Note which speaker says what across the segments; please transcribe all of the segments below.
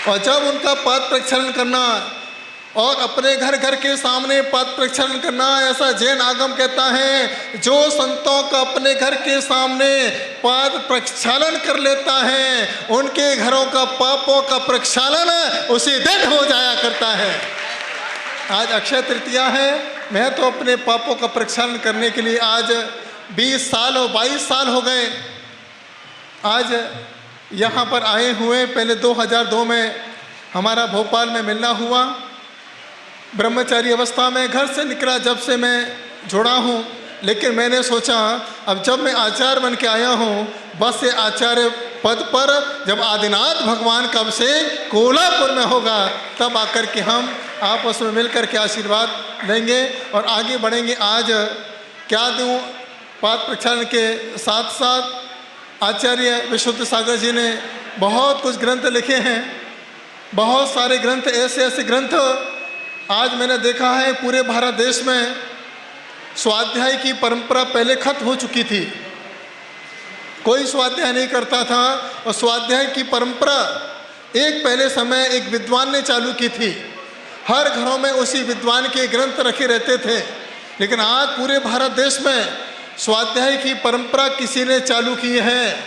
Speaker 1: और जब उनका पाद प्रक्षालन करना और अपने घर घर के सामने पाद प्रक्षालन करना, ऐसा जैन आगम कहता है, जो संतों का अपने घर के सामने पाद प्रक्षालन कर लेता है, उनके घरों का पापों का प्रक्षालन उसी दिन हो जाया करता है। आज अक्षय तृतीया है, मैं तो अपने पापों का प्रक्षालन करने के लिए आज 20 साल और 22 साल हो गए आज यहाँ पर आए हुए। पहले 2002 में हमारा भोपाल में मिलना हुआ, ब्रह्मचारी अवस्था में घर से निकला जब से मैं जुड़ा हूँ। लेकिन मैंने सोचा अब जब मैं आचार्य बन के आया हूँ, बस ये आचार्य पद पर जब आदिनाथ भगवान कब से कोल्हापुर में होगा, तब आकर के हम आपस में मिलकर के आशीर्वाद लेंगे और आगे बढ़ेंगे। आज क्या दूँ, पाद प्रक्षालन के साथ साथ आचार्य विशुद्ध सागर जी ने बहुत कुछ ग्रंथ लिखे हैं, बहुत सारे ग्रंथ, ऐसे ऐसे ग्रंथ आज मैंने देखा है पूरे भारत देश में स्वाध्याय की परंपरा पहले खत्म हो चुकी थी, कोई स्वाध्याय नहीं करता था। और स्वाध्याय की परंपरा एक पहले समय एक विद्वान ने चालू की थी, हर घरों में उसी विद्वान के ग्रंथ रखे रहते थे। लेकिन आज पूरे भारत देश में स्वाध्याय की परंपरा किसी ने चालू की है,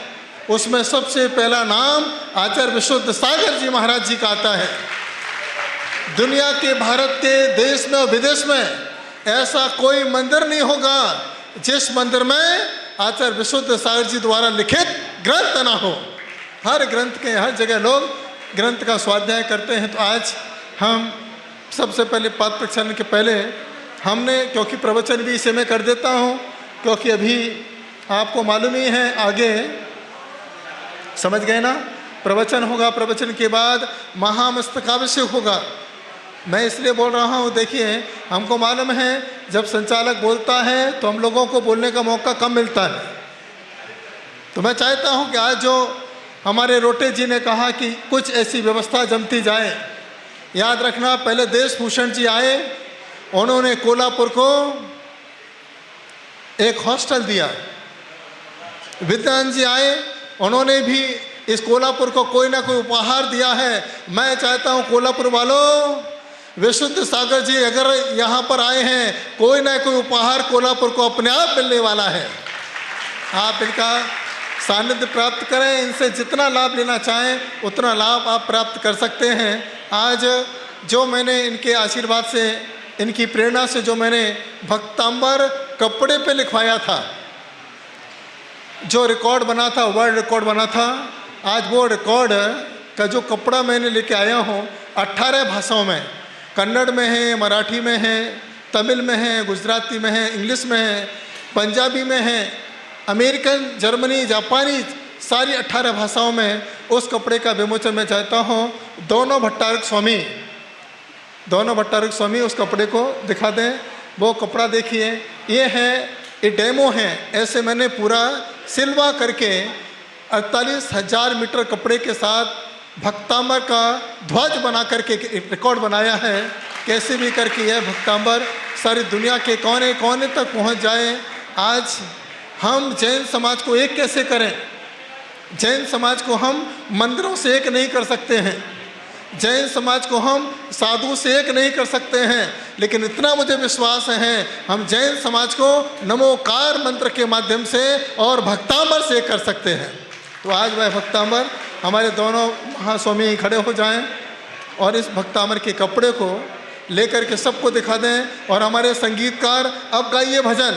Speaker 1: उसमें सबसे पहला नाम आचार्य विशुद्ध सागर जी महाराज जी का आता है। दुनिया के, भारत के, देश में और विदेश में ऐसा कोई मंदिर नहीं होगा जिस मंदिर में आचार्य विशुद्ध सागर जी द्वारा लिखित ग्रंथ ना हो। हर ग्रंथ के, हर जगह लोग ग्रंथ का स्वाध्याय करते हैं। तो आज हम सबसे पहले पाद प्रक्षालन के पहले हमने, क्योंकि प्रवचन भी इसे मैं कर देता हूँ, क्योंकि अभी आपको मालूम ही है आगे, समझ गए ना, प्रवचन होगा, प्रवचन के बाद महामस्तकाभिषेक होगा। मैं इसलिए बोल रहा हूँ, देखिए हमको मालूम है जब संचालक बोलता है तो हम लोगों को बोलने का मौका कम मिलता है। तो मैं चाहता हूँ कि आज जो हमारे रोटे जी ने कहा कि कुछ ऐसी व्यवस्था जमती जाए। याद रखना, पहले देश भूषण जी आए, उन्होंने कोल्हापुर को एक हॉस्टल दिया। विद्यान जी आए, उन्होंने भी इस कोल्हापुर को कोई ना कोई उपहार दिया है। मैं चाहता हूँ कोल्हापुर वालों, विशुद्ध सागर जी अगर यहाँ पर आए हैं, कोई ना कोई उपहार कोल्हापुर को अपने आप मिलने वाला है। आप इनका सानिध्य प्राप्त करें, इनसे जितना लाभ लेना चाहें उतना लाभ आप प्राप्त कर सकते हैं। आज जो मैंने इनके आशीर्वाद से, इनकी प्रेरणा से जो मैंने भक्तांबर कपड़े पे लिखवाया था, जो रिकॉर्ड बना था, वर्ल्ड रिकॉर्ड बना था, आज वो रिकॉर्ड का जो कपड़ा मैंने लेके आया हूँ 18 भाषाओं में, कन्नड़ में है, मराठी में है, तमिल में है, गुजराती में है, इंग्लिश में है, पंजाबी में है, अमेरिकन, जर्मनी, जापानी, सारी 18 भाषाओं में उस कपड़े का विमोचन मैं चाहता हूँ। दोनों भट्टारक स्वामी उस कपड़े को दिखा दें। वो कपड़ा देखिए, ये डेमो है। ऐसे मैंने पूरा सिलवा करके 48,000 मीटर कपड़े के साथ भक्तांबर का ध्वज बना करके रिकॉर्ड बनाया है। कैसे भी करके यह भक्तांबर सारी दुनिया के कोने कोने तक पहुंच जाए। आज हम जैन समाज को एक कैसे करें? जैन समाज को हम मंदिरों से एक नहीं कर सकते हैं, जैन समाज को हम साधु से एक नहीं कर सकते हैं, लेकिन इतना मुझे विश्वास है हम जैन समाज को नमोकार मंत्र के माध्यम से और भक्तांबर से कर सकते हैं। तो आज वह भक्तांबर, हमारे दोनों महास्वामी खड़े हो जाएं और इस भक्तांबर के कपड़े को लेकर के सबको दिखा दें। और हमारे संगीतकार अब गाइए भजन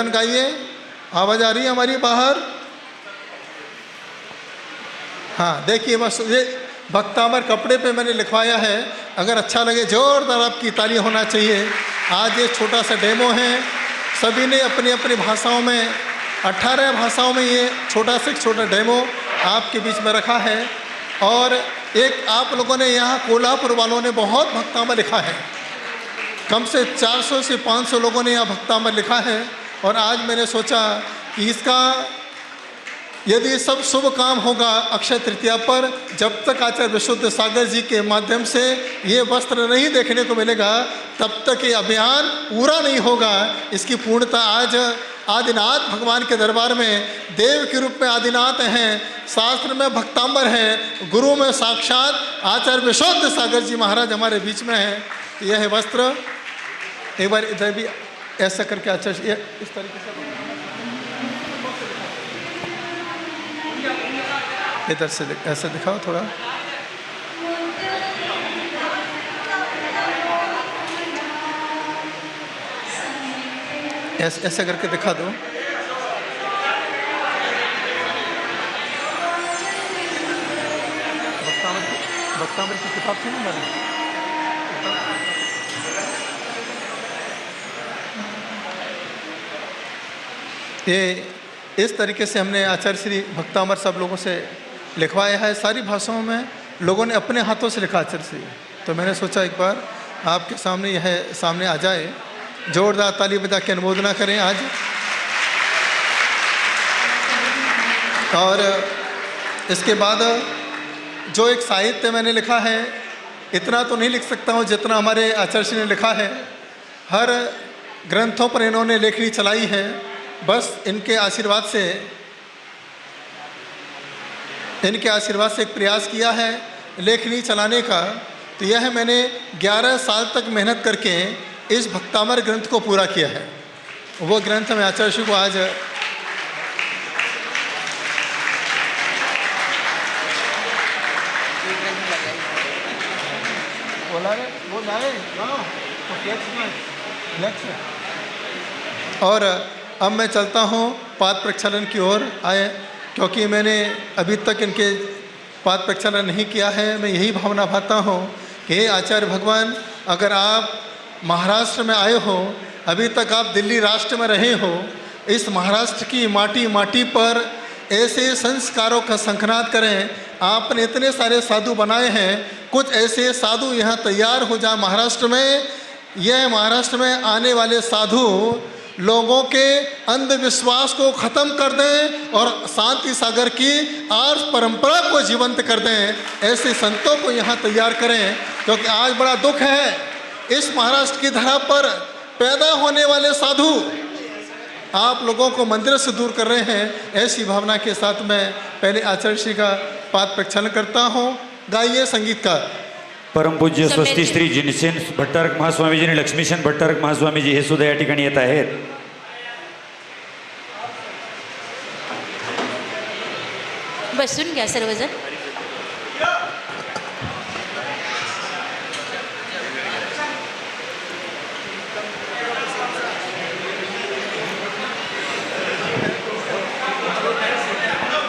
Speaker 1: गाइए। आवाज़ आ रही है हमारी बाहर? हाँ, देखिए बस ये भक्तांबर कपड़े पे मैंने लिखवाया है। अगर अच्छा लगे जोरदार आपकी ताली होना चाहिए। आज ये छोटा सा डेमो है, सभी ने अपनी अपनी भाषाओं में, 18 भाषाओं में ये छोटा डेमो आपके बीच में रखा है। और एक आप लोगों ने यहाँ कोल्हापुर वालों ने बहुत भक्तांबर लिखा है, कम से 400 से 500 लोगों ने यहाँ भक्तांबर लिखा है। और आज मैंने सोचा कि इसका यदि सब शुभ काम होगा अक्षय तृतीया पर, जब तक आचार्य विशुद्ध सागर जी के माध्यम से ये वस्त्र नहीं देखने को मिलेगा, तब तक ये अभियान पूरा नहीं होगा। इसकी पूर्णता आज आदिनाथ भगवान के दरबार में देव के रूप में आदिनाथ हैं, शास्त्र में भक्तांबर हैं, गुरु में साक्षात आचार्य विशुद्ध सागर जी महाराज हमारे बीच में हैं। तो यह है वस्त्र। एक बार इधर भी ऐसा करके आचार्य इस तरीके से इधर से ऐसा दिखाओ थोड़ा। ऐसा करके दिखा दो। भक्तांबर की किताब थी ना मैंने, ये इस तरीके से हमने आचार्य श्री भक्तांबर सब लोगों से लिखवाया है। सारी भाषाओं में लोगों ने अपने हाथों से लिखा आचार्य श्री। तो मैंने सोचा एक बार आपके सामने यह सामने आ जाए। जोरदार ताली बजा के अनुमोदना करें आज। और इसके बाद जो एक साहित्य मैंने लिखा है, इतना तो नहीं लिख सकता हूँ जितना हमारे आचार्य श्री ने लिखा है। हर ग्रंथों पर इन्होंने लेखनी चलाई है। बस इनके आशीर्वाद से एक प्रयास किया है लेखनी चलाने का। तो यह मैंने 11 साल तक मेहनत करके इस भक्तामर ग्रंथ को पूरा किया है। वो ग्रंथ में आचार्य श्री को आज और अब मैं चलता हूँ पाद प्रक्षालन की ओर आए, क्योंकि मैंने अभी तक इनके पाद प्रक्षालन नहीं किया है। मैं यही भावना भाता हूँ कि हे आचार्य भगवान, अगर आप महाराष्ट्र में आए हो, अभी तक आप दिल्ली राष्ट्र में रहे हो, इस महाराष्ट्र की माटी पर ऐसे संस्कारों का शंखनाद करें। आपने इतने सारे साधु बनाए हैं, कुछ ऐसे साधु यहाँ तैयार हो जाए महाराष्ट्र में। यह महाराष्ट्र में आने वाले साधु लोगों के अंधविश्वास को ख़त्म कर दें और शांति सागर की आर्ष परंपरा को जीवंत कर दें। ऐसे संतों को यहाँ तैयार करें, क्योंकि आज बड़ा दुख है, इस महाराष्ट्र की धरा पर पैदा होने वाले साधु आप लोगों को मंदिर से दूर कर रहे हैं। ऐसी भावना के साथ मैं पहले आचार्य श्री का पाद प्रक्षालन करता हूँ। गाइए संगीतकार।
Speaker 2: परम पूज्य स्वस्ती श्री जिनसेन भट्टारक महास्वामीजी आणि लक्ष्मीशन भट्टारक महास्वामीजी हे सुद्धा या ठिकाणी येत आहेत।
Speaker 3: बसून घ्या सर्वजण।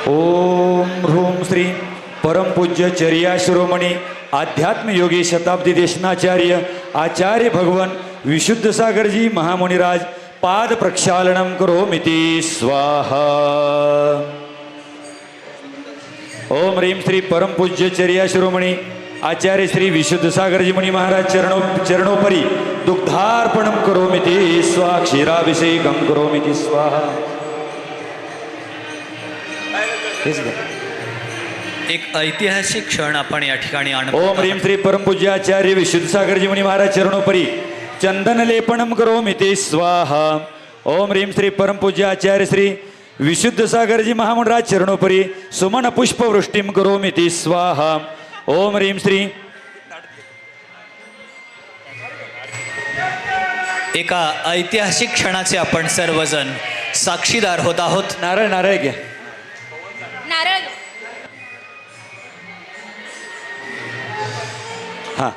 Speaker 2: ओम ह्रूम श्री परम पूज्य चर्या शिरोमणी आध्यात्म योगी शताब्दी देशनाचार्य आचार्य भगवान विशुद्ध सागरजी महामुनिराज पाद प्रक्षालनम करोमिति स्वाहा। ओम ह्रीम श्री परम पूज्य चर्या शिरोमणी आचार्य श्री विशुद्ध सागरजी मुनि महाराज चरणोपरि दुग्धार्पणम करोमिति स्वाहा। क्षीराभिषेकम करोमिति स्वाहा।
Speaker 4: एक ऐतिहासिक क्षण आपण या ठिकाणी
Speaker 2: ओम ह्रीम श्री परम पूज्य आचार्य विशुद्ध सागरजी मुनि महाराज चरणोपरि चंदन लेपनम करोमिति स्वाहा। ओम ह्रीम श्री परम पूज्य आचार्य श्री विशुद्ध सागरजी महामुनिराज चरणोपरि सुमन पुष्प वृष्टिम करोमिति स्वाहा। ओम ह्रीम श्री
Speaker 4: एका ऐतिहासिक क्षणाचे आपण सर्वजण साक्षीदार होत आहोत।
Speaker 2: नारळ नारळ घ्या।
Speaker 3: नारळ
Speaker 2: हा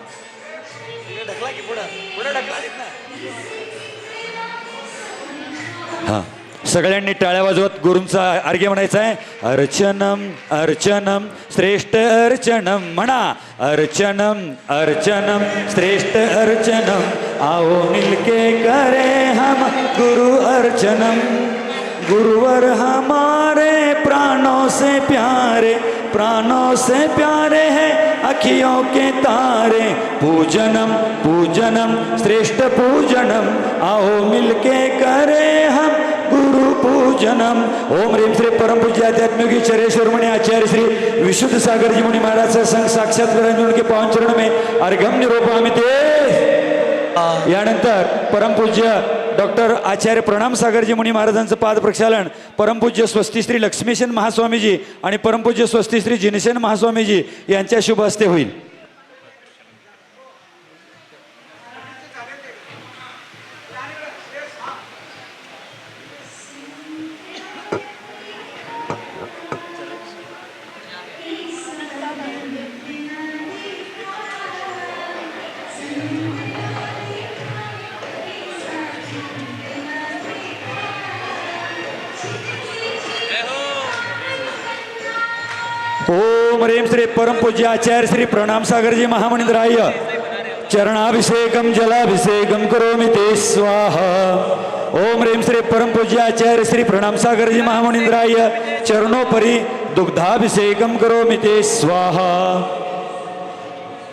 Speaker 2: हा सगळ्यांनी टाळ्या वाजवत गुरूंचा अर्घ्य म्हणायचा आहे। अर्चनम अर्चनम श्रेष्ठ अर्चनम म्हणा। अर्चनम अर्चनम श्रेष्ठ अर्चनम आओ मिलके करें हम गुरु अर्चनम। गुरुवर हमारे प्राणों से प्यारे हैं अखियों के तारे। पूजनम पूजनम श्रेष्ठ पूजनम आओ मिलके करें हम गुरु पूजनम। ओम ह्रीम श्री परम पूज्य आध्यात्मिक चरेश्वर मुनि आचार्य श्री विशुद्ध सागर जी मुनि महाराज से संग साक्षात विरंजन के पावन चरण में अर्घम निरूपामिते। यानंतर परम पूज्य डॉक्टर आचार्य प्रणाम सागरजी मुनी महाराजांचं पाद प्रक्षालन परमपूज्य स्वस्तिश्री लक्ष्मीसेन महास्वामीजी आणि परमपूज्य स्वस्तिश्री जिनसेन महास्वामीजी यांच्या शुभ हस्ते होईल. ओम ह्रीं श्री परमपूज्य आचार्य श्री प्रणाम सागरजी महामनिंद्राय चरणाभिषेकम जलाभिषेकम करोमि ते स्वाहा. ओम ह्रीं श्री परमपूज्य आचार्य श्री प्रणाम सागरजी महामनिंद्राय चरणोपरि दुग्धाभिषेकम करोमि ते स्वाहा.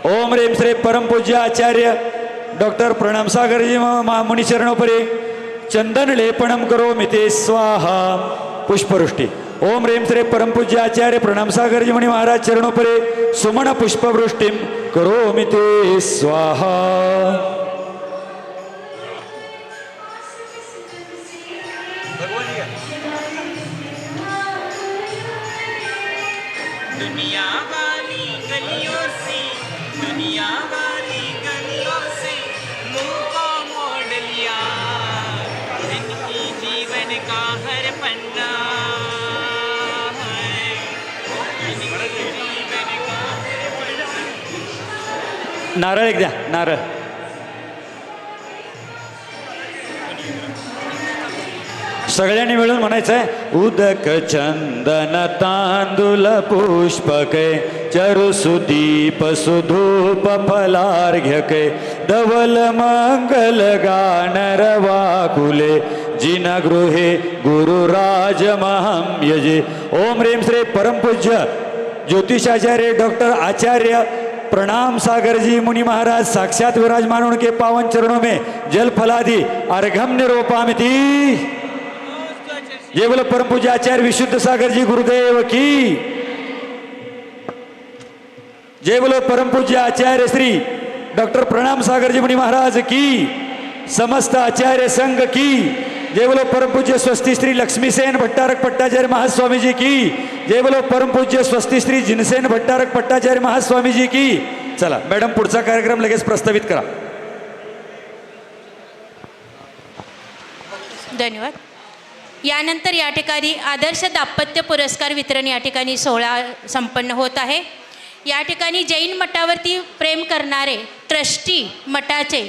Speaker 2: ओम ह्रीं श्री परमपूज्य आचार्य डॉक्टर प्रणाम सागरजी मुनी चरणोपरि चंदन लेपनम करोमि ते स्वाहा. पुष्पवृष्टी. ओम ह्रीं श्री परमपूज्य आचार्य प्रणाम सागरजी मुनी महाराज चरणोपरि सुमन पुष्पवृष्टिम करोमि ते स्वाहा.
Speaker 5: दुनिया वाली गलियों से दुनिया वाली गलियों से मुंह को मोड़ लिया जिनकी जीवन का हर पन्ना है जिनकी जीवन का हर पन्ना.
Speaker 2: नारळ एक द्या. नारळ. सगळ्यांनी मिळून म्हणायचं आहे. उदक चंदन तांदूल पुष्पके चरु सुदीप सुधूप फलार्घ्यके धवल मंगल गानर वाकुले जिन गृहे गुरुराज महं यजे. ओम ह्रीं श्री परमपूज्य ज्योतिषाचार्य डॉक्टर आचार्य प्रणाम सागर जी मुनि महाराज साक्षात विराजमान उनके पावन चरणों में जल फलादि अर्घम निरोपामिति. ये बोलो परम पूज्य आचार्य विशुद्ध सागर जी गुरुदेव की. जय बोलो परम पूज्य आचार्य श्री डॉक्टर प्रणाम सागर जी मुनि महाराज की. समस्त आचार्य संघ की. जय बोलो परम पूज्य स्वस्ति श्री लक्ष्मीसेन भट्टारक पट्टाचार्य महास्वामी जी की. जय बोलो परम पूज्य स्वस्ति श्री जिनसेन भट्टारक पट्टाचार्य महास्वामी जी की. चला मॅडम पुढचा कार्यक्रम लगेच प्रस्तावित करा.
Speaker 3: धन्यवाद. यानंतर या ठिकाणी आदर्श दाम्पत्य पुरस्कार वितरण या ठिकाणी सोहळा संपन्न होत आहे. या ठिकाणी जैन मठावरती प्रेम करणारे ट्रस्टी मठाचे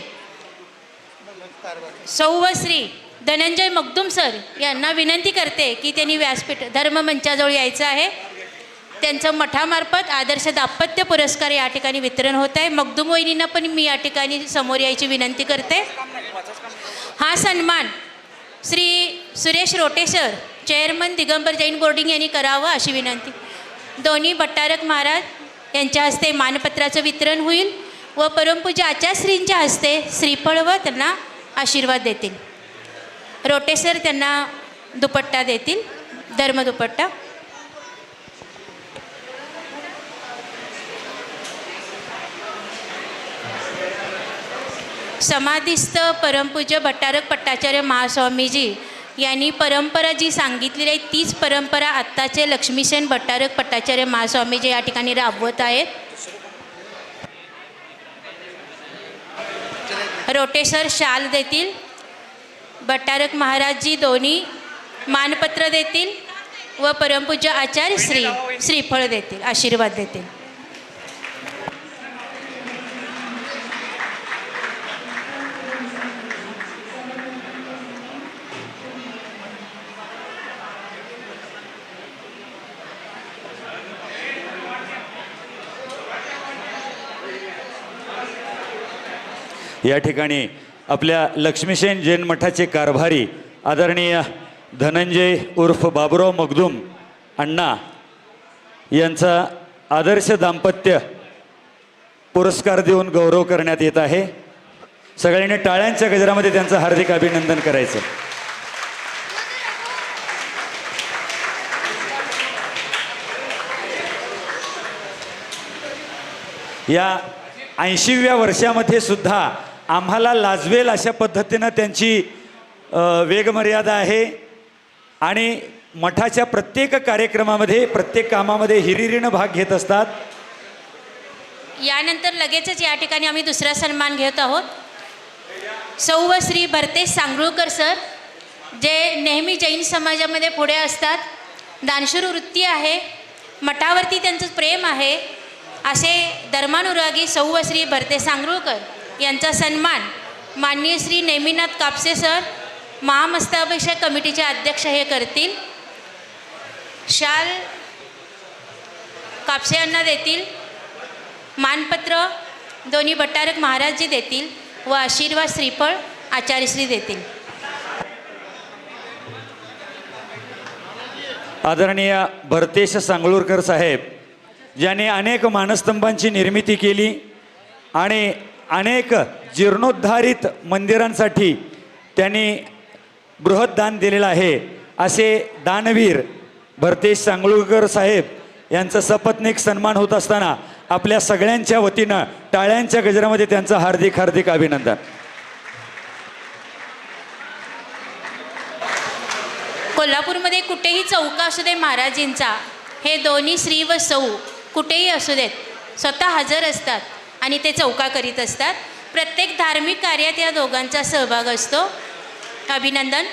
Speaker 3: सौवश्री धनंजय मगदुम सर यांना विनंती करते की त्यांनी व्यासपीठ धर्ममंचाजवळ यायचं आहे. त्यांचं मठामार्फत आदर्श दाम्पत्य पुरस्कार या ठिकाणी वितरण होत आहे. मगदुम वहिनींना पण मी या ठिकाणी समोर यायची विनंती करते. हा सन्मान Shri Suresh Rote sir chairman Digambar Jain boarding यांनी करावं अशी विनंती. दोन्ही भट्टारक महाराज यांच्या हस्ते मानपत्राचं वितरण होईल व परमपूज्य आचार्यश्रींच्या हस्ते श्रीफळ व त्यांना आशीर्वाद देतील. रोटे सर त्यांना दुपट्टा देतील, धर्मदुपट्टा. समाधिस्थ परमपूज्य भट्टारक पट्टाचार्य महास्वामीजी यांनी परंपरा जी सांगितलेली आहे तीच परंपरा आत्ताचे लक्ष्मीसेन भट्टारक पट्टाचार्य महास्वामीजी या ठिकाणी राबवत आहेत. रोटेसर शाल देतील, भट्टारक महाराजजी दोन्ही मानपत्र देतील व परमपूज्य आचार्य श्रीफळ देतील, आशीर्वाद देतील.
Speaker 2: या ठिकाणी आपल्या लक्ष्मीसेन जैन मठाचे कारभारी आदरणीय धनंजय उर्फ बाबुराव मगदुम अण्णा यांचा आदर्श दाम्पत्य पुरस्कार देऊन गौरव करण्यात येत आहे. सगळ्यांनी टाळ्यांच्या गजरामध्ये त्यांचं हार्दिक अभिनंदन करायचं. या 80व्या वर्षामध्ये सुद्धा आम्हाला लाजवेल अशा पद्धतीनं त्यांची वेगमर्यादा आहे आणि मठाच्या प्रत्येक कार्यक्रमामध्ये प्रत्येक कामामध्ये हिरिरीनं भाग घेत असतात.
Speaker 3: यानंतर लगेचच या ठिकाणी आम्ही दुसरा सन्मान घेत आहोत. सौ व श्री भरतेश सांगरुळकर सर, जे नेहमी जैन समाजामध्ये पुढे असतात. दानशूर वृत्ती आहे, मठावरती त्यांचं प्रेम आहे. असे धर्मानुरागी सौ व श्री भरतेश सांगरुळकर यांचा सन्मान माननीय श्री नेमिनाथ कापसे सर, महामस्ताभिषेक कमिटीचे अध्यक्ष हे करतील. शाल कापसे यांना देतील. मानपत्र दोन्ही भट्टारक महाराजजी देतील व आशीर्वाद श्रीफळ आचार्यश्री देतील.
Speaker 2: आदरणीय भरतेश सांगळूरकर साहेब, ज्यांनी अनेक मानस्तंभांची निर्मिती केली आणि अनेक जीर्णोद्धारित मंदिरांसाठी त्यांनी बृहत दान दिलेलं आहे, असे दानवीर भरतेश सांगळूरकर साहेब यांचा सपत्नीक सन्मान होत असताना आपल्या सगळ्यांच्या वतीनं टाळ्यांच्या गजरामध्ये त्यांचं हार्दिक हार्दिक अभिनंदन.
Speaker 3: कोल्हापूरमध्ये कुठेही चौका असू दे महाराजींचा, हे दोन्ही श्री व सौ कुठेही असू देत स्वतः हजर असतात आणि ते चौका करीत असतात. प्रत्येक धार्मिक कार्यात या दोघांचा सहभाग असतो. अभिनंदन.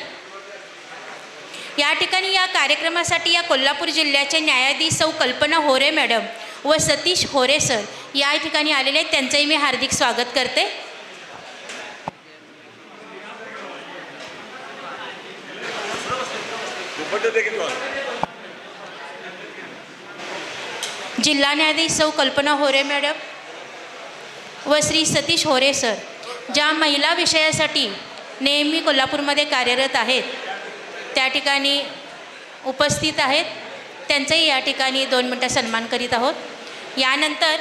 Speaker 3: या ठिकाणी या कार्यक्रमासाठी या कोल्हापूर जिल्ह्याचे न्यायाधीश सौ कल्पना होरे मॅडम व सतीश होरे सर या ठिकाणी आलेले आहेत. त्यांचंही मी हार्दिक स्वागत करते. जिल्हा न्यायाधीश सौ कल्पना होरे मॅडम व श्री सतीश होरे सर, ज्या महिला विषयासाठी नेहमी कोल्हापूरमध्ये कार्यरत आहेत, त्या ठिकाणी उपस्थित आहेत. त्यांचाही या ठिकाणी 2 मिनटं सन्मान करीत आहोत. यानंतर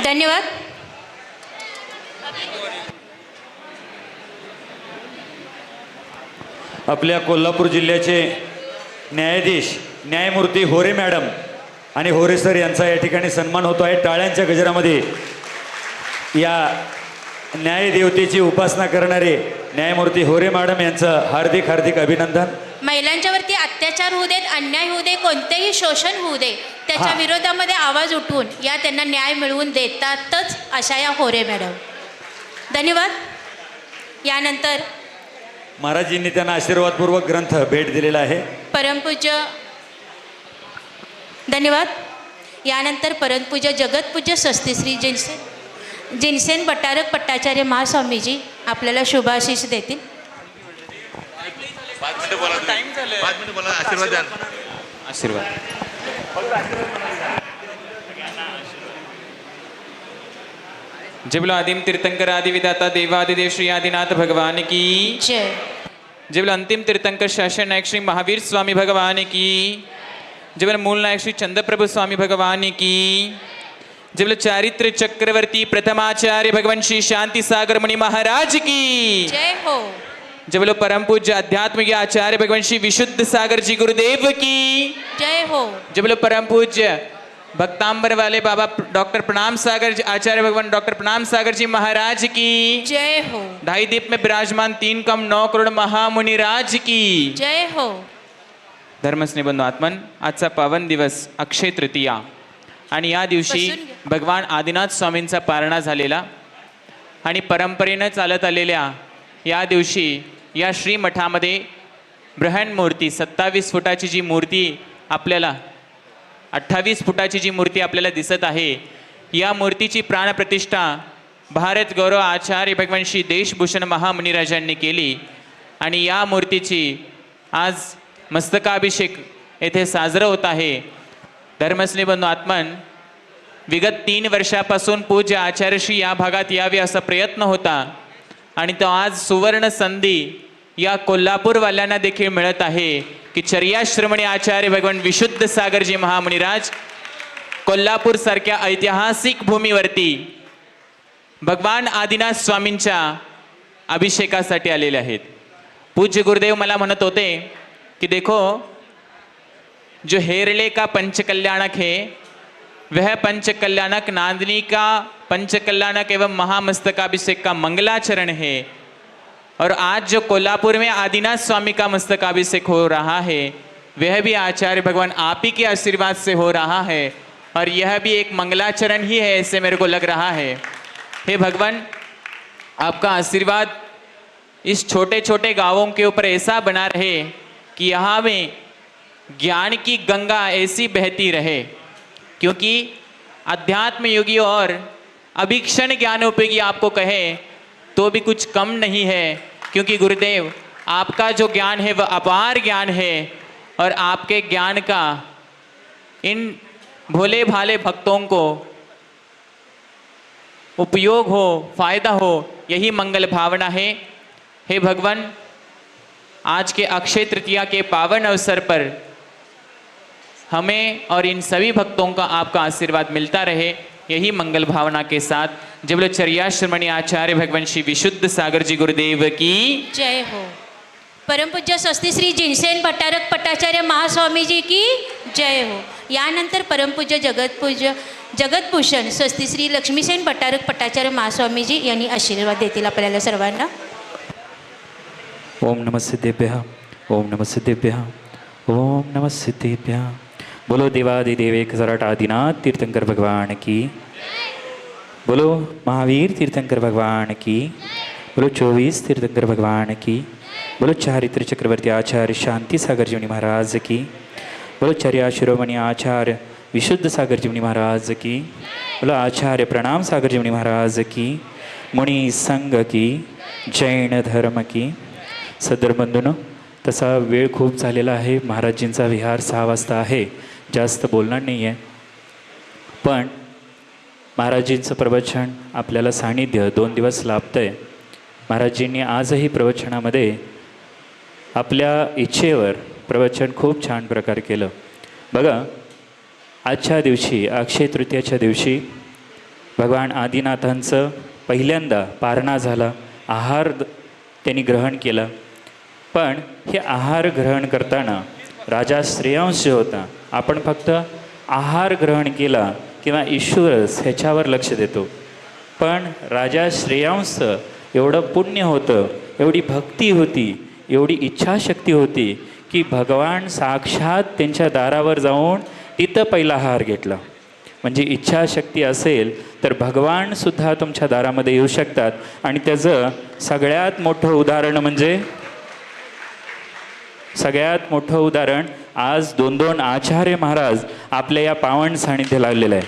Speaker 3: धन्यवाद.
Speaker 2: आपल्या कोल्हापूर जिल्ह्याचे न्यायाधीश न्यायमूर्ती होरे मॅडम आणि होरे सर यांचा या ठिकाणी सन्मान होतो आहे. टाळ्यांच्या गजरामध्ये या न्यायदेवतेची उपासना करणारे न्यायमूर्ती होरे मॅडम यांचं हार्दिक हार्दिक अभिनंदन.
Speaker 3: महिलांच्यावरती अत्याचार होऊ देत, अन्याय होऊ दे, कोणतेही शोषण होऊ दे, त्याच्या विरोधामध्ये आवाज उठवून या त्यांना न्याय मिळवून देतातच अशा या होरे मॅडम. धन्यवाद. यानंतर
Speaker 2: महाराजींनी त्यांना आशीर्वादपूर्वक ग्रंथ भेट दिलेला आहे.
Speaker 3: परमपूज्य धन्यवाद. यानंतर परमपूज्य जगतपूज्य स्वस्तिश्री जिनसेन भट्टारक पट्टाचार्य महास्वामीजी आपल्याला शुभाशीष देतील.
Speaker 5: 5 मिनिटं बोला, 5 मिनिटं बोला, आशीर्वाद द्या.
Speaker 4: आशीर्वाद.
Speaker 6: जय बोलो आदिम तीर्थंकर आदि विदाता देवादिदेव श्री आदिनाथ भगवान की
Speaker 3: जय.
Speaker 6: जय बोलो अंतिम तीर्थंकर शासन नायक श्री महावीर स्वामी भगवान की. जय बोलो मूल नायक श्री चंद्रप्रभु स्वामी भगवान की. जय बोलो चारित्र चक्रवर्ती प्रथमाचार्य भगवान श्री शांति सागर मुनि महाराज की
Speaker 3: जय हो.
Speaker 6: जय बोलो परम पूज्य आध्यात्मिक आचार्य भगवान श्री विशुद्ध सागर जी गुरुदेव की
Speaker 3: जय हो.
Speaker 6: जय बोलो परम पूज्य भक्तांबर वाले बाबा डॉक्टर प्रणाम सागर आचार्य भगवान डॉक्टर प्रणाम सागर जी महाराज की
Speaker 3: जय हो.
Speaker 6: 2.5 दीप में विराजमान 3,9 करोड़ महामुनिराज की
Speaker 3: जय हो.
Speaker 6: धर्मस्नेबंधू आत्मन, आजचा पावन दिवस अक्षय तृतीया आणि या दिवशी
Speaker 3: बसून घ्या.
Speaker 6: भगवान आदिनाथ स्वामींचा पारणा झालेला आणि परंपरेनं चालत आलेल्या या दिवशी या श्रीमठामध्ये बृहन मूर्ती 27 फुटाची जी मूर्ती आपल्याला 28 फुटाची जी मूर्ती आपल्याला दिसत आहे, या मूर्तीची प्राणप्रतिष्ठा भारत गौरव आचार्य भगवान श्री देशभूषण महामुनिराजांनी केली आणि या मूर्तीची आज मस्तकाभिषेक येथे साजरा होत आहे. धर्मस्नेबंधू आत्मन, विगत 3 वर्षापासून पूज्य आचार्यश्री या भागात यावे असा प्रयत्न होता आणि तो आज सुवर्ण संधी या कोल्हापूरवाल्यांना देखील मिळत आहे की चर्याश्रमणी आचार्य भगवान विशुद्ध सागरजी महामुनिराज कोल्हापूर सारख्या ऐतिहासिक भूमीवरती भगवान आदिनाथ स्वामींच्या अभिषेकासाठी आलेले आहेत. पूज्य गुरुदेव मला म्हणत होते कि देखो जो हेरले का पंचकल्याणक है वह पंचकल्याणक नांदनी का पंचकल्याणक एवं महामस्तकाभिषेक का मंगलाचरण है। और आज जो कोल्हापुर में आदिनाथ स्वामी का मस्तकाभिषेक हो रहा है वह भी आचार्य भगवान आप ही के आशीर्वाद से हो रहा है और यह भी एक मंगलाचरण ही है, ऐसे मेरे को लग रहा है। हे भगवान, आपका आशीर्वाद इस छोटे छोटे गांवों के ऊपर ऐसा बना रहे कि यहाँ में ज्ञान की गंगा ऐसी बहती रहे, क्योंकि अध्यात्म योगी और अभीक्षण ज्ञानोपयोगी आपको कहे तो भी कुछ कम नहीं है, क्योंकि गुरुदेव आपका जो ज्ञान है वह अपार ज्ञान है और आपके ज्ञान का इन भोले भाले भक्तों को उपयोग हो, फायदा हो, यही मंगल भावना है। हे भगवान, आज के अक्षय तृतीया के पावन अवसर पर हमें और इन सभी भक्तों का आपका आशीर्वाद मिलता रहे, यही मंगल भावना के साथ जब चर्या श्रमणी आचार्य भगवान श्री विशुद्ध सागर जी गुरुदेव की
Speaker 3: जय हो। परम पूज्य स्वस्ति श्री जिनसेन भट्टारक पट्टाचार्य महास्वामी जी की जय हो। यानंतर परमपूज्य जगतभूषण स्वस्ति श्री लक्ष्मीसेन भट्टारक पट्टाचार्य महास्वामी जी यांनी आशीर्वाद देतील आपल्याला सर्वांना।
Speaker 2: ओम नमः सिद्धेभ्यः, ओम नमः सिद्धेभ्यः, ओम नमः सिद्धेभ्यः। बोलो देवादिदेव एक सराट आदिनाथ तीर्थंकर भगवान की, बोलो महावीर तीर्थंकर भगवान की, बोलो 24 तीर्थंकर भगवान की, बोलो चारित्र चक्रवर्ती आचार्य शांति सागर जीवनी महाराज की, बोलो चर्या शिरोमणि आचार्य विशुद्ध सागर जीवनी महाराज की, बोलो आचार्य प्रणाम सागर जीवनी महाराज की, मुनी संघ की, जैन धर्म की। सदरबंधूंनो, तसा वेळ खूप झालेला आहे, महाराजींचा विहार 6 वाजता आहे, जास्त बोलणार नाही आहे, पण महाराजींचं प्रवचन आपल्याला सानिध्य 2 दिवस लाभतं आहे। महाराजींनी आजही प्रवचनामध्ये आपल्या इच्छेवर प्रवचन खूप छान प्रकारे केलं। बघा, आजच्या दिवशी अक्षय तृतीयाच्या दिवशी भगवान आदिनाथांचं पहिल्यांदा पारणा झाला, आहार त्यांनी ग्रहण केला। पण हे आहार ग्रहण करताना राजा श्रेयांश होता, आपण फक्त आहार ग्रहण केला किंवा ईश्वरच ह्याच्यावर लक्ष देतो, पण राजा श्रेयांश एवढं पुण्य होतं, एवढी भक्ती होती, एवढी इच्छाशक्ती होती की भगवान साक्षात त्यांच्या दारावर जाऊन तिथं पहिला आहार घेतला। म्हणजे इच्छाशक्ती असेल तर भगवानसुद्धा तुमच्या दारामध्ये येऊ शकतात। आणि त्याचं सगळ्यात मोठं उदाहरण आज 2 आचार्य महाराज आपल्या या पावन सानिध्य लागलेलं आहे।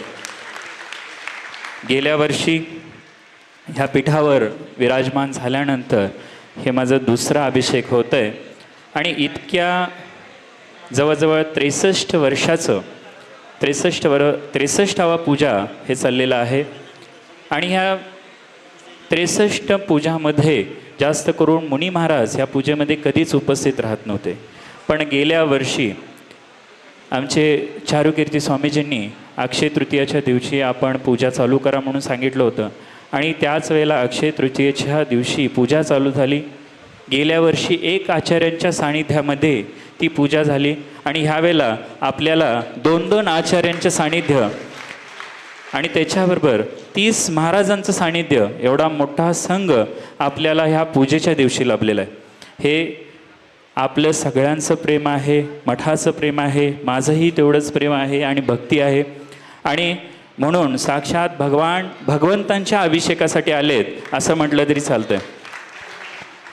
Speaker 2: गेल्या वर्षी ह्या पीठावर विराजमान झाल्यानंतर हे माझं दुसरा अभिषेक होतं आहे आणि इतक्या जवळजवळ 63 वर्षाचं 63वा पूजा हे चाललेलं आहे। आणि ह्या 63 पूजामध्ये जास्त करून मुनी महाराज ह्या पूजेमध्ये कधीच उपस्थित राहत नव्हते, पण गेल्या वर्षी आमचे चारुकीर्ती स्वामीजींनी अक्षय तृतीयाच्या दिवशी आपण पूजा चालू करा म्हणून सांगितलं होतं आणि त्याच वेळेला अक्षय तृतीयेच्या दिवशी पूजा चालू झाली। गेल्या वर्षी 1 आचार्यांच्या सानिध्यामध्ये ती पूजा झाली आणि ह्यावेळेला आपल्याला 2 आचार्यांचं सानिध्य आणि त्याच्याबरोबर 30 महाराजांचं सानिध्य, एवढा मोठा संघ आपल्याला ह्या पूजेच्या दिवशी लाभलेला आहे। हे आपलं सगळ्यांचं प्रेम आहे, मठाचं प्रेम आहे, माझंही तेवढंच प्रेम आहे आणि भक्ती आहे। आणि म्हणून साक्षात भगवंतांच्या अभिषेकासाठी आलेत असं म्हटलं तरी चालतं।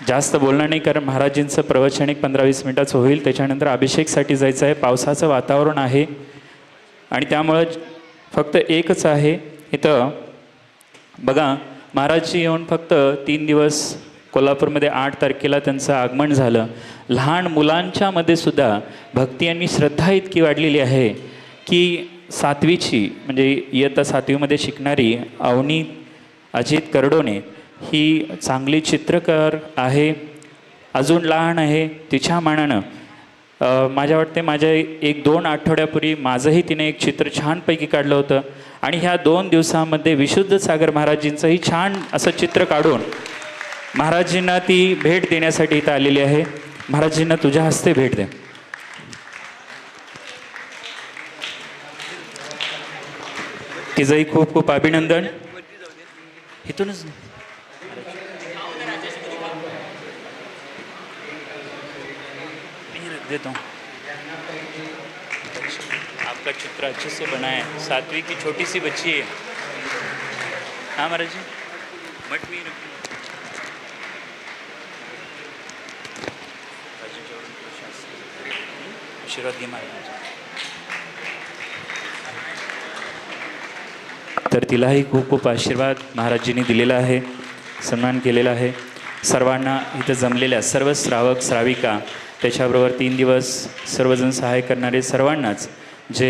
Speaker 2: जास्त बोलणं नाही, कारण महाराजींचं प्रवचन एक 15-20 मिनिटाचं होईल, त्याच्यानंतर अभिषेकसाठी जायचं आहे। पावसाचं वातावरण आहे आणि त्यामुळं फक्त एकच आहे इथं बघा, महाराजजी येऊन फक्त 3 दिवस कोल्हापूरमध्ये 8 तारखेला त्यांचं आगमन झालं। लहान मुलांच्या मध्ये सुद्धा भक्ती आणि श्रद्धा इतकी वाढलेली आहे की 7वीची म्हणजे इयत्ता 7वीमध्ये शिकणारी अवनी अजित करडोने ही चांगली चित्रकार आहे, अजून लहान आहे, तिच्या मानानं माझ्या वाटते माझ्या 1-2 आठवड्यापूर्वी माझंही तिने एक चित्र छानपैकी काढलं होतं आणि ह्या 2 दिवसामध्ये विशुद्ध सागर महाराजींचंही छान असं चित्र काढून महाराजींना ती भेट देण्यासाठी इथं आलेली आहे। महाराजींना तुझ्या हस्ते भेट दे। तिचंही खूप खूप अभिनंदन.
Speaker 4: इथूनच
Speaker 5: देता हूँ. आपका चित्र अच्छे से बना है. 7वीं की छोटी सी बच्ची है. हाँ महाराज जी, मठ में ही रखिए. आशीर्वाद घे महाराज.
Speaker 2: तर तिलाही खूप खूप आशीर्वाद महाराजजींनी दिलेला आहे, सन्मान केलेला आहे. सर्वांना इथं जमलेल्या सर्व श्रावक श्राविका, त्याच्याबरोबर 3 दिवस सर्वजण सहाय्य करणारे सर्वांनाच, जे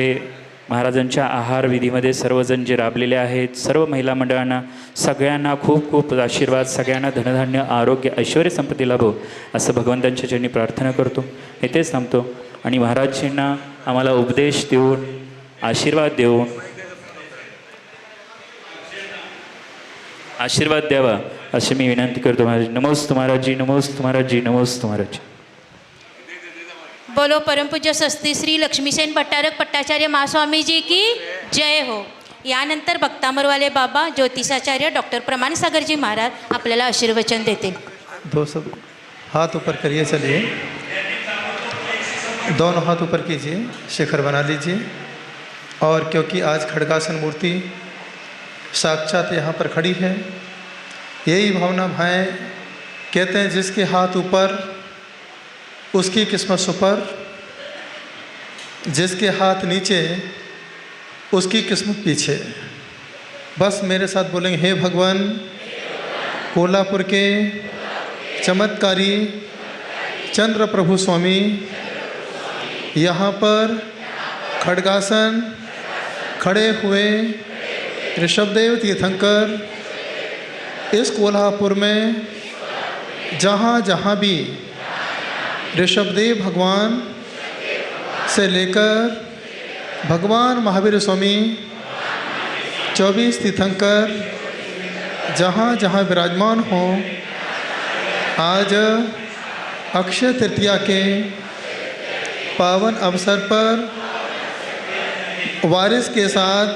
Speaker 2: महाराजांच्या आहार विधीमध्ये सर्वजण जे राबलेले आहेत, सर्व महिला मंडळांना सगळ्यांना खूप खूप आशीर्वाद, सगळ्यांना धनधान्य आरोग्य ऐश्वर संपत्ती लाभो असं भगवंतांच्या चरणी प्रार्थना करतो. इथेच थांबतो आणि महाराजजींना आम्हाला उपदेश देऊन आशीर्वाद द्यावा अशी मी विनंती करतो. महाराज नमोस्तु महाराजजी, नमोस्तु महाराजजी, नमोस्तु महाराजजी.
Speaker 3: बोलो परमपूज्य स्वस्ती श्री लक्ष्मीसेन भट्टारक पट्टाचार्य महास्वामी जी की जय हो. यानंतर भक्तामरवाले बाबा ज्योतिषाचार्य डॉक्टर प्रमाण सागरजी महाराज आपल्याला आशीर्वचन देतील.
Speaker 1: दो सब हाथ ऊपर करिए. चलिए, दोनों हाथ ऊपर कीजिए, शिखर बना लीजिए. और क्योंकि आज खड्गासन मूर्ति साक्षात यहाँ पर खड़ी है, यही भावना भाएं. कहते हैं जिसके हाथ ऊपर उसकी किस्मत सुपर, जिसके हाथ नीचे उसकी किस्मत पीछे. बस मेरे साथ बोलेंगे, हे भगवान, कोल्हापुर के चमत्कारी चंद्र प्रभु स्वामी यहाँ पर खड्गासन खड़े हुए ऋषभदेव तीर्थंकर इस कोल्हापुर में जहाँ जहाँ भी ऋषभदेव भगवान से लेकर भगवान महावीर स्वामी 24 तीर्थंकर जहाँ जहाँ विराजमान हों, आज अक्षय तृतीया के पावन अवसर पर बारिश के साथ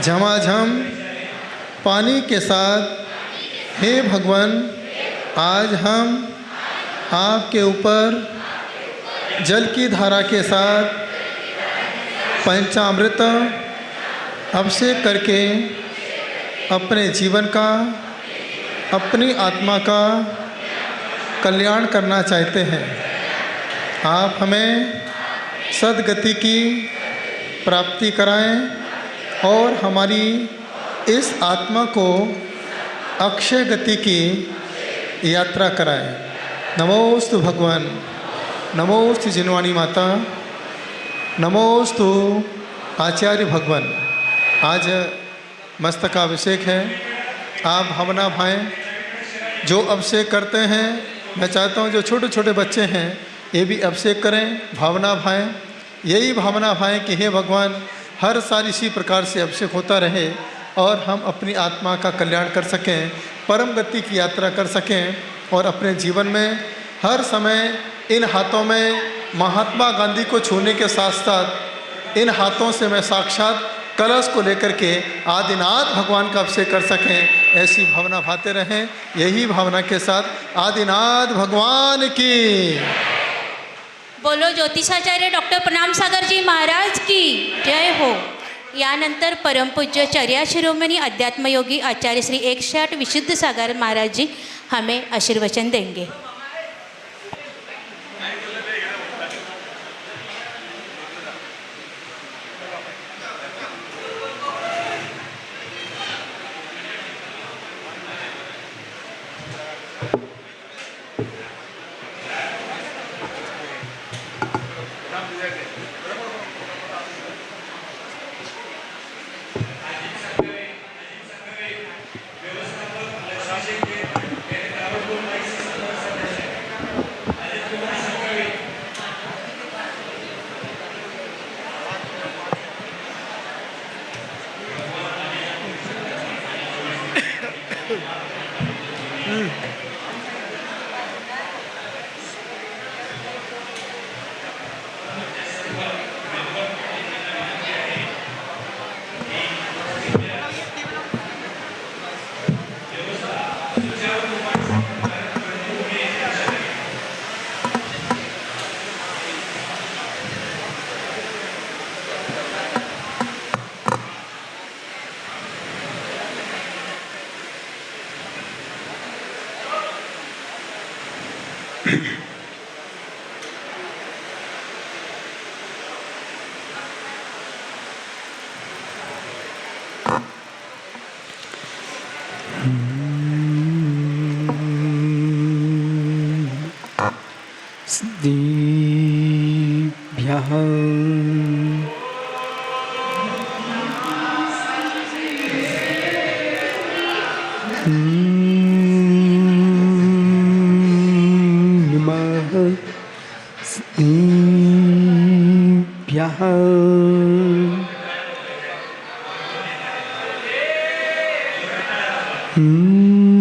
Speaker 1: झमाझम पानी के साथ, हे भगवान, आज हम आपके ऊपर जल की धारा के साथ पंचामृत अभिषेक करके अपने जीवन का, अपनी आत्मा का कल्याण करना चाहते हैं. आप हमें सद्गति की प्राप्ति कराएं और हमारी इस आत्मा को अक्षय गति की यात्रा कराएं. नमोस्तु भगवान, नमोस्तु जिनवाणी माता, नमोस्तु आचार्य भगवान. आज मस्तकाभिषेक है. आप भावना भाएं. जो अभिषेक करते हैं, मैं चाहता हूं जो छोटे छोटे बच्चे हैं ये भी अभिषेक करें, भावना भाएं. यही भावना भाएं कि हे भगवान, हर साल इसी प्रकार से अभिषेक होता रहे और हम अपनी आत्मा का कल्याण कर सकें, परम गति की यात्रा कर सकें और अपने जीवन में हर समय इन हाथों में महात्मा गांधी को छूने के साथ साथ इन हाथों से मैं साक्षात कलश को लेकर के आदिनाथ भगवान का अभिषेक कर सकें, ऐसी भावना भाते रहें. यही भावना के साथ आदिनाथ भगवान की.
Speaker 3: बोलो ज्योतिषाचार्य डॉक्टर प्रणाम सागरजी महाराज की जय हो. यानंतर परमपूज्य चर्या शिरोमणी अध्यात्मयोगी आचार्य श्री 108 विशुद्ध सागर महाराज जी हमें आशीर्वचन देंगे.
Speaker 7: सिद्धिभ्यः नमः सिद्धिभ्यः Hmm.